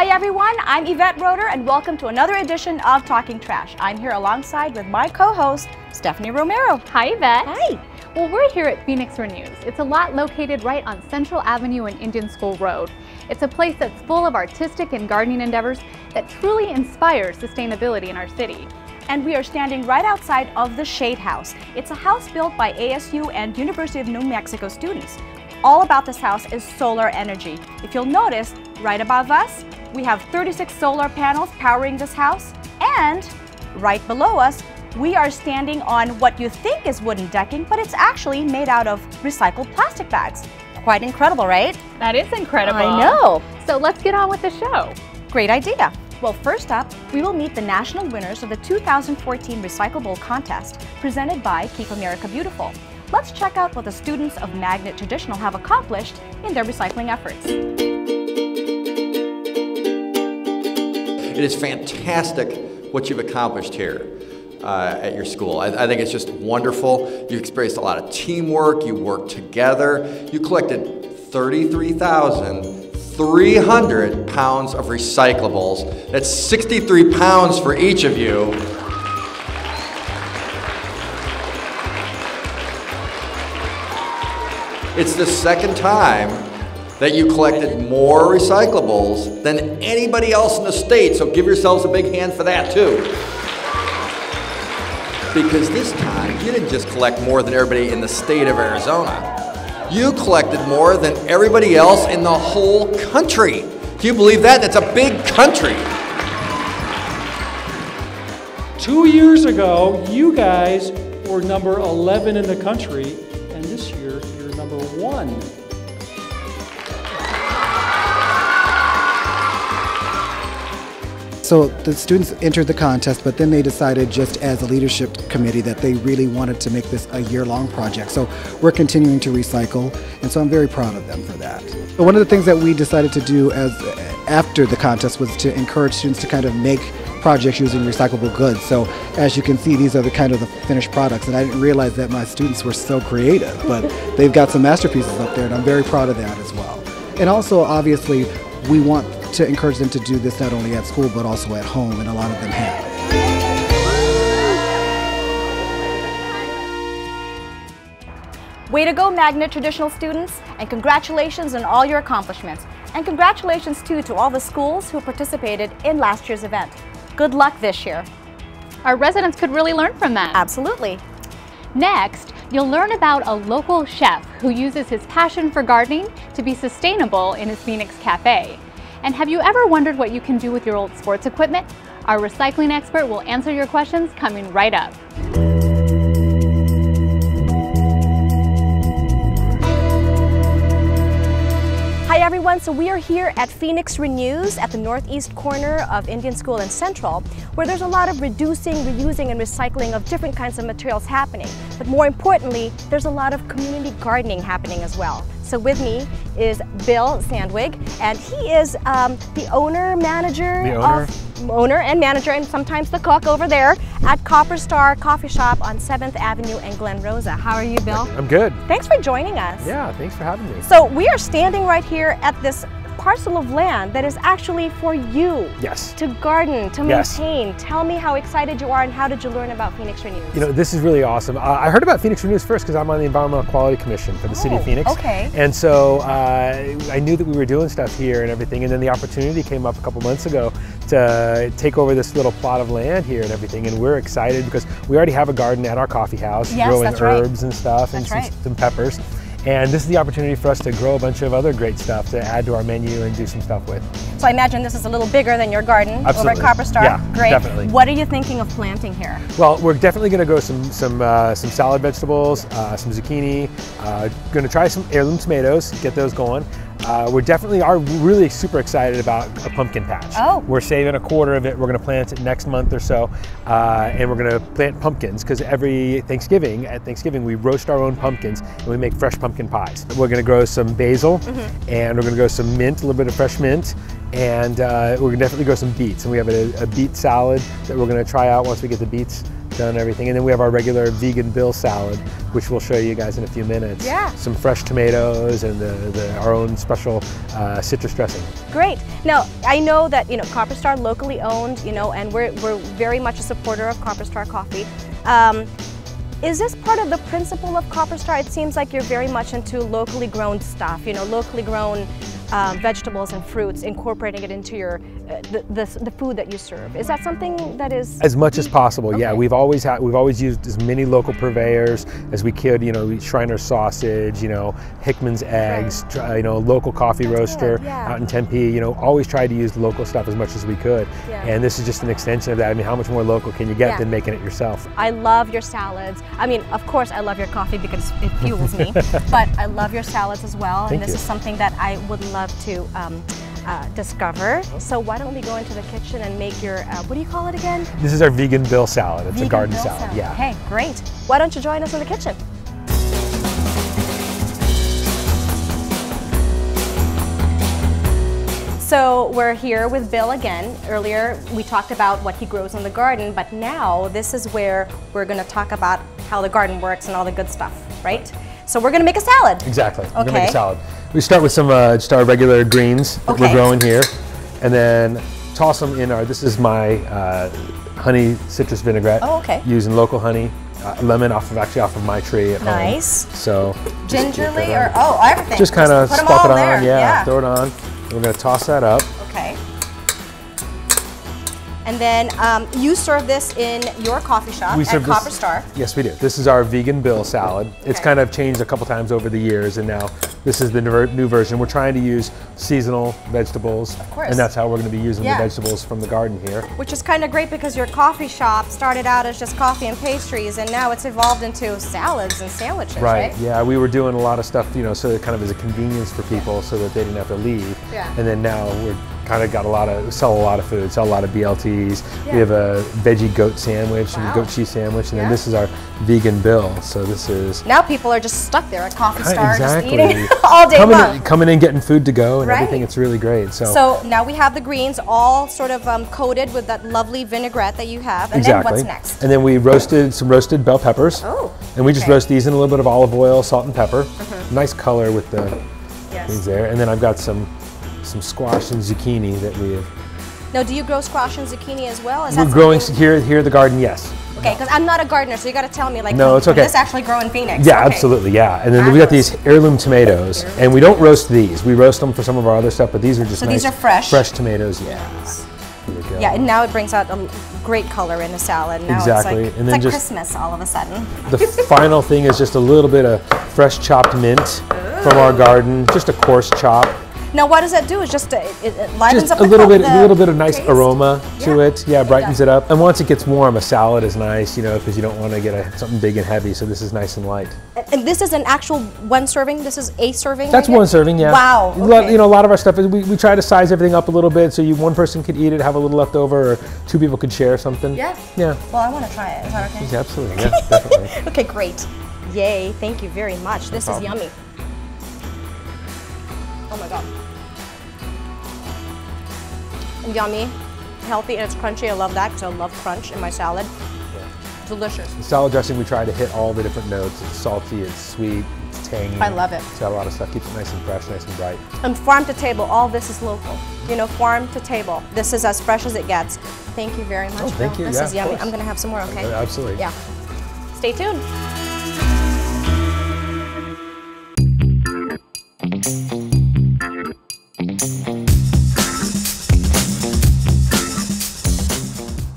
Hi everyone, I'm Yvette Roeder and welcome to another edition of Talking Trash. I'm here alongside with my co-host, Stephanie Romero. Hi Yvette. Hi. Well, we're here at PHX Renews. It's a lot located right on Central Avenue and Indian School Road. It's a place that's full of artistic and gardening endeavors that truly inspires sustainability in our city. And we are standing right outside of the Shade House. It's a house built by ASU and University of New Mexico students. All about this house is solar energy. If you'll notice, right above us, we have 36 solar panels powering this house, and right below us, we are standing on what you think is wooden decking, but it's actually made out of recycled plastic bags. Quite incredible, right? That is incredible. I know. So let's get on with the show. Great idea. Well, first up, we will meet the national winners of the 2014 Recyclable Contest, presented by Keep America Beautiful. Let's check out what the students of Magnet Traditional have accomplished in their recycling efforts. It is fantastic what you've accomplished here at your school. I think it's just wonderful. You experienced a lot of teamwork, you worked together, you collected 33,300 pounds of recyclables. That's 63 pounds for each of you. It's the second time that you collected more recyclables than anybody else in the state, so give yourselves a big hand for that too. Because this time, you didn't just collect more than everybody in the state of Arizona. You collected more than everybody else in the whole country. Do you believe that? That's a big country. 2 years ago, you guys were number 11 in the country, and this year, you're number 1. So the students entered the contest, but then they decided just as a leadership committee that they really wanted to make this a year-long project. So we're continuing to recycle, and so I'm very proud of them for that. But one of the things that we decided to do after the contest was to encourage students to kind of make projects using recyclable goods. So as you can see, these are the finished products, and I didn't realize that my students were so creative, but they've got some masterpieces up there, and I'm very proud of that as well. And also, obviously, we want to encourage them to do this not only at school but also at home, and a lot of them have. Way to go, Magnet Traditional students, and congratulations on all your accomplishments. And congratulations too to all the schools who participated in last year's event. Good luck this year. Our residents could really learn from that. Absolutely. Next, you'll learn about a local chef who uses his passion for gardening to be sustainable in his Phoenix Cafe. And have you ever wondered what you can do with your old sports equipment? Our recycling expert will answer your questions coming right up. Hi everyone, so we are here at PHX Renews at the northeast corner of Indian School and Central, where there's a lot of reducing, reusing, and recycling of different kinds of materials happening. But more importantly, there's a lot of community gardening happening as well. So with me is Bill Sandwig, and he is the owner and manager, and sometimes the cook over there at Copper Star Coffee Shop on 7th Avenue and Glen Rosa. How are you, Bill? I'm good. Thanks for joining us. Yeah, thanks for having me. So we are standing right here at this parcel of land that is actually for you. Yes. To garden, to Yes. maintain. Tell me how excited you are and how did you learn about PHX Renews? You know, this is really awesome. I heard about PHX Renews first because I'm on the Environmental Quality Commission for the City of Phoenix. Okay. And so I knew that we were doing stuff here and everything, and then the opportunity came up a couple months ago to take over this little plot of land here and everything, and we're excited because we already have a garden at our coffee house, yes, growing that's right. herbs and stuff, That's and right. some peppers. And this is the opportunity for us to grow a bunch of other great stuff to add to our menu and do some stuff with. So I imagine this is a little bigger than your garden Absolutely. over at Copper Star. Yeah, Great. definitely. What are you thinking of planting here? Well, we're definitely going to grow some salad vegetables, some zucchini. Going to try some heirloom tomatoes, get those going. We definitely are really super excited about a pumpkin patch. Oh. We're saving a quarter of it. We're going to plant it next month or so, and we're going to plant pumpkins because at Thanksgiving we roast our own pumpkins and we make fresh pumpkin pies. We're going to grow some basil, and we're going to grow some mint, a little bit of fresh mint, and we're going to definitely grow some beets. And we have a beet salad that we're going to try out once we get the beets done everything. And then we have our regular vegan Bill salad, which we'll show you guys in a few minutes. Yeah. Some fresh tomatoes and our own special citrus dressing. Great. Now, I know that, Copper Star locally owned, and we're very much a supporter of Copper Star coffee. Is this part of the principle of Copper Star? It seems like you're very much into locally grown stuff, locally grown vegetables and fruits, incorporating it into your the food that you serve. Is that something that is as much as possible? Okay. Yeah, we've always used as many local purveyors as we could. Schreiner sausage, Hickman's eggs, Right. Local coffee roaster yeah. out in Tempe. Always tried to use local stuff as much as we could. Yeah. And this is just an extension of that. I mean, how much more local can you get Yeah. than making it yourself? I love your salads. I mean, of course, I love your coffee because it fuels me, but I love your salads as well. Thank and this you. is something that I would love to discover. So why don't we go into the kitchen and make your, what do you call it again? This is our vegan Bill salad. It's Vegan a garden Bill salad. Yeah. Okay, great. Why don't you join us in the kitchen? So we're here with Bill again. Earlier we talked about what he grows in the garden, but now this is where we're going to talk about how the garden works and all the good stuff, right? So we're going to make a salad. Exactly. We're gonna Okay. make a salad. We start with some just our regular greens that we're Okay. growing here, and then toss them in our. This is my honey citrus vinaigrette. Oh, okay. Using local honey, lemon off of my tree at home. Nice. So just Gingerly keep it or, on. everything. just kind of put 'em slop all it there. on. Yeah, throw it on. We're gonna toss that up. Okay. And then you serve this in your coffee shop We at serve this- Copper Star. Yes, we do. This is our vegan Bill salad. It's Okay. kind of changed a couple times over the years, and now this is the new version. We're trying to use seasonal vegetables, Of course. and that's how we're going to be using Yeah. the vegetables from the garden here. Which is kind of great because your coffee shop started out as just coffee and pastries, and now it's evolved into salads and sandwiches, right? Yeah, we were doing a lot of stuff, so it kind of as a convenience for people so that they didn't have to leave. Yeah. And then now we're kind of sell a lot of food, sell a lot of BLTs. Yeah. We have a veggie goat sandwich and Wow. a goat cheese sandwich, and Yeah. then this is our vegan Bill. So this is Now people are just stuck there at Coffee Star exactly. just eating all day long. coming in, getting food to go and Right. everything. It's really great. So now we have the greens all sort of coated with that lovely vinaigrette that you have. And exactly. then what's next? And then we roasted some roasted bell peppers. Oh, And we just okay. roast these in a little bit of olive oil, salt and pepper. Nice color with the Yes. things there. And then I've got some squash and zucchini that we have. Now, do you grow squash and zucchini as well? Is We're that growing something- here at the garden, yes. Okay, because I'm not a gardener, so you got to tell me, like, No, it's can okay. this actually grow in Phoenix? Yeah, Okay. absolutely, yeah. And then we got these heirloom tomatoes, and we don't roast these. We roast them for some of our other stuff, but these are just So nice. these are fresh? Fresh tomatoes, yeah. Here we go. Yeah, and now it brings out a great color in the salad. Now Exactly, it's like, and then it's like just- Christmas all of a sudden. The final thing is just a little bit of fresh chopped mint from our garden, just a coarse chop. Now, what does that do? It's just it livens Just up a little the bit of nice taste? aroma to Yeah, it. Yeah, it brightens does. it up. And once it gets warm, a salad is nice, because you don't want to get something big and heavy. So this is nice and light. And this is an actual one serving? This is a serving? That's right one here? serving, yeah. Wow. A lot- okay. a lot of our stuff is we try to size everything up a little bit so one person could eat it, have a little left over, or two people could share something. Yeah? Yeah. Well, I want to try it. Is that okay? Yeah, absolutely. Yeah, definitely. Okay, great. Yay, thank you very much. This is problem. yummy. Oh my God. Yummy, healthy, and it's crunchy. I love that because I love crunch in my salad. Delicious. The salad dressing, we try to hit all the different notes. It's salty, it's sweet, it's tangy. I love it. It's got a lot of stuff. Keeps it nice and fresh, nice and bright. And farm to table, all this is local. Farm to table. This is as fresh as it gets. Thank you very much, Oh, thank Bill. you. This Yeah, is of yummy. course. I'm gonna have some more, okay? Absolutely. Yeah. Stay tuned.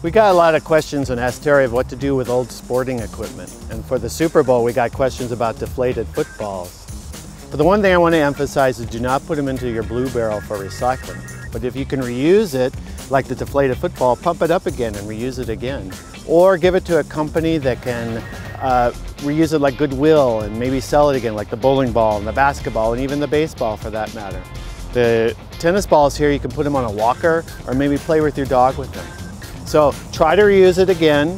We got a lot of questions on Ask Terry of what to do with old sporting equipment. And for the Super Bowl, we got questions about deflated footballs. But the one thing I want to emphasize is do not put them into your blue barrel for recycling. But if you can reuse it, like the deflated football, pump it up again and reuse it again. Or give it to a company that can reuse it like Goodwill and maybe sell it again, like the bowling ball and the basketball and even the baseball for that matter. The tennis balls here, you can put them on a walker or maybe play with your dog with them. So try to reuse it again,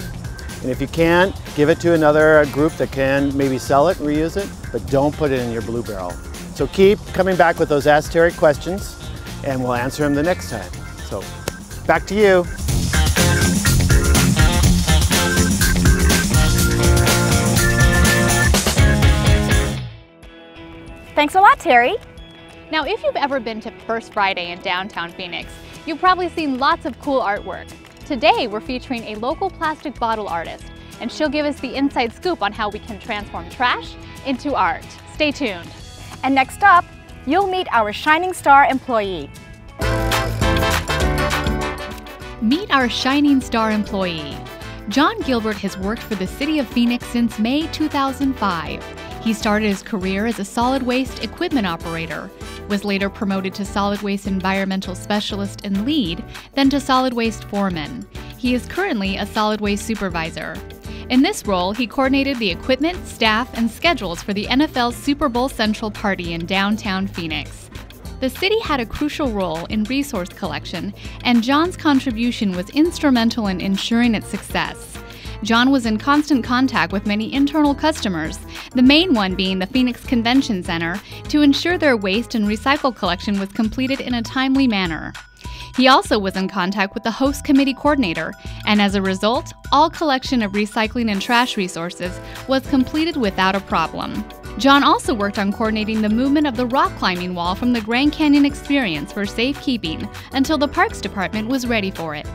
and if you can't, give it to another group that can maybe sell it and reuse it, but don't put it in your blue barrel. So keep coming back with those Ask Terry questions, and we'll answer them the next time. So back to you. Thanks a lot, Terry. Now, if you've ever been to First Friday in downtown Phoenix, you've probably seen lots of cool artwork. Today, we're featuring a local plastic bottle artist, and she'll give us the inside scoop on how we can transform trash into art. Stay tuned. And next up, you'll meet our Shining Star employee. Meet our Shining Star employee. John Gilbert has worked for the City of Phoenix since May 2005. He started his career as a solid waste equipment operator, was later promoted to solid waste environmental specialist and lead, then to solid waste foreman. He is currently a solid waste supervisor. In this role, he coordinated the equipment, staff, and schedules for the NFL's Super Bowl Central Party in downtown Phoenix. The city had a crucial role in resource collection, and John's contribution was instrumental in ensuring its success. John was in constant contact with many internal customers, the main one being the Phoenix Convention Center, to ensure their waste and recycle collection was completed in a timely manner. He also was in contact with the host committee coordinator, and as a result, all collection of recycling and trash resources was completed without a problem. John also worked on coordinating the movement of the rock climbing wall from the Grand Canyon Experience for safekeeping until the Parks Department was ready for it.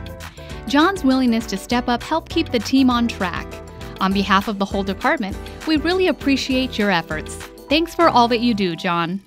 John's willingness to step up helped keep the team on track. On behalf of the whole department, we really appreciate your efforts. Thanks for all that you do, John.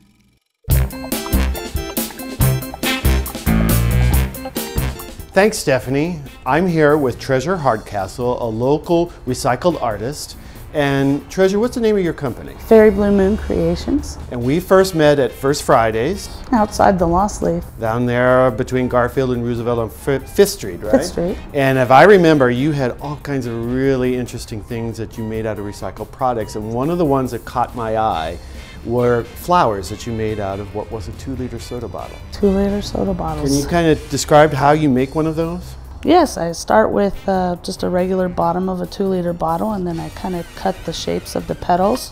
Thanks, Stephanie. I'm here with Treasure Hardcastle, a local recycled artist. And Treasure, what's the name of your company? Fairy Blue Moon Creations. And we first met at First Fridays. Outside the Lost Leaf. Down there between Garfield and Roosevelt on Fifth Street, right? Fifth Street. And if I remember, you had all kinds of really interesting things that you made out of recycled products. And one of the ones that caught my eye were flowers that you made out of what was a 2-liter soda bottle. 2-liter soda bottles. Can you kind of describe how you make one of those? Yes, I start with just a regular bottom of a 2-liter bottle, and then I kind of cut the shapes of the petals,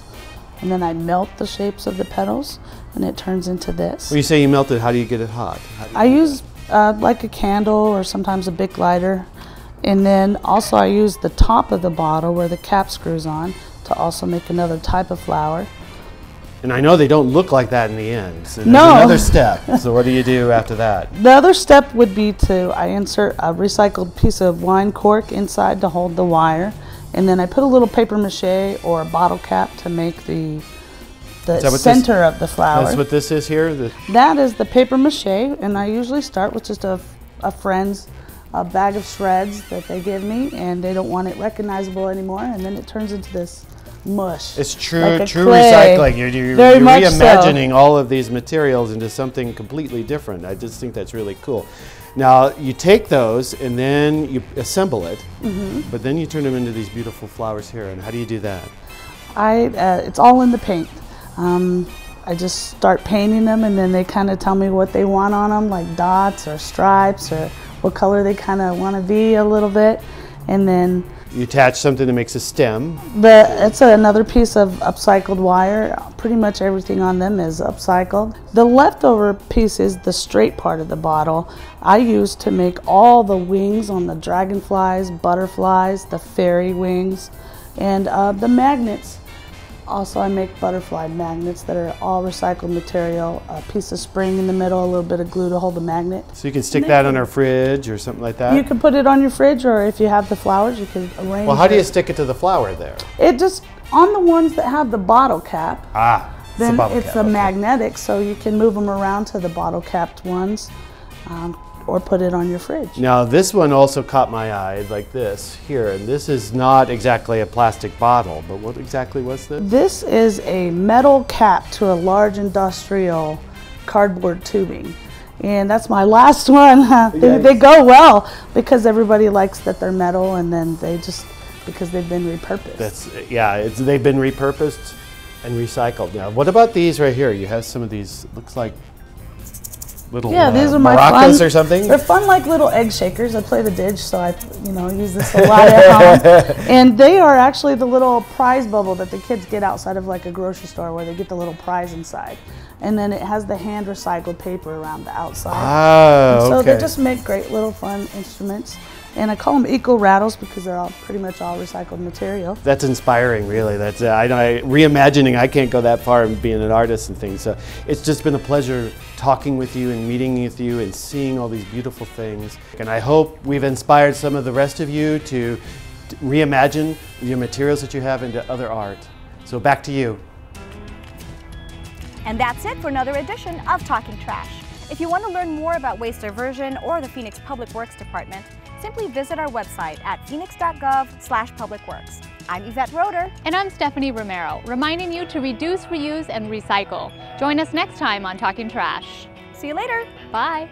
and then I melt the shapes of the petals, and it turns into this. When you say you melt it, how do you get it hot? I use like a candle or sometimes a big lighter, and then also I use the top of the bottle where the cap screws on to also make another type of flower. And I know they don't look like that in the end. So there's No. another step. So what do you do after that? The other step would be I insert a recycled piece of wine cork inside to hold the wire, and then I put a little paper mache or a bottle cap to make the center of the flower. That's what this is here? That is the paper mache, and I usually start with just a friend's bag of shreds that they give me, and they don't want it recognizable anymore, and then it turns into this mush. It's true, like true clay. recycling. You're Very much reimagining all of these materials into something completely different. I just think that's really cool. Now, you take those and then you assemble it, but then you turn them into these beautiful flowers here. And how do you do that? It's all in the paint. I just start painting them, and then they kind of tell me what they want on them, like dots or stripes or what color they kind of want to be a little bit, and then you attach something that makes a stem. It's another piece of upcycled wire. Pretty much everything on them is upcycled. The leftover piece is the straight part of the bottle. I use to make all the wings on the dragonflies, butterflies, the fairy wings, and the magnets. Also, I make butterfly magnets that are all recycled material, a piece of spring in the middle, a little bit of glue to hold the magnet. So you can stick that on our fridge or something like that? You can put it on your fridge, or if you have the flowers, you can arrange Well, how do you stick it to the flower there? It just, on the ones that have the bottle cap, then it's okay. magnetic, so you can move them around to the bottle capped ones. Or put it on your fridge. Now this one also caught my eye, like this here, and this is not exactly a plastic bottle, but what exactly was this? This is a metal cap to a large industrial cardboard tubing, and that's my last one. They go well because everybody likes that they're metal, and then because they've been repurposed. They've been repurposed and recycled. Now what about these right here? You have some of these, looks like little these are my maracas fun, or something? They're fun like little egg shakers. I play the didge, so I use this a lot at home. And they are actually the little prize bubble that the kids get outside of like a grocery store where they get the little prize inside. And then it has the hand recycled paper around the outside. Oh, so okay. they just make great little fun instruments. And I call them eco rattles because they're all pretty much all recycled material. That's inspiring, really. That's reimagining. I can't go that far and being an artist and things. So it's just been a pleasure talking with you and meeting with you and seeing all these beautiful things. And I hope we've inspired some of the rest of you to reimagine your materials that you have into other art. So back to you. And that's it for another edition of Talking Trash. If you want to learn more about waste diversion or the Phoenix Public Works Department, simply visit our website at phoenix.gov/publicworks. I'm Yvette Roeder. And I'm Stephanie Romero, reminding you to reduce, reuse, and recycle. Join us next time on Talking Trash. See you later. Bye.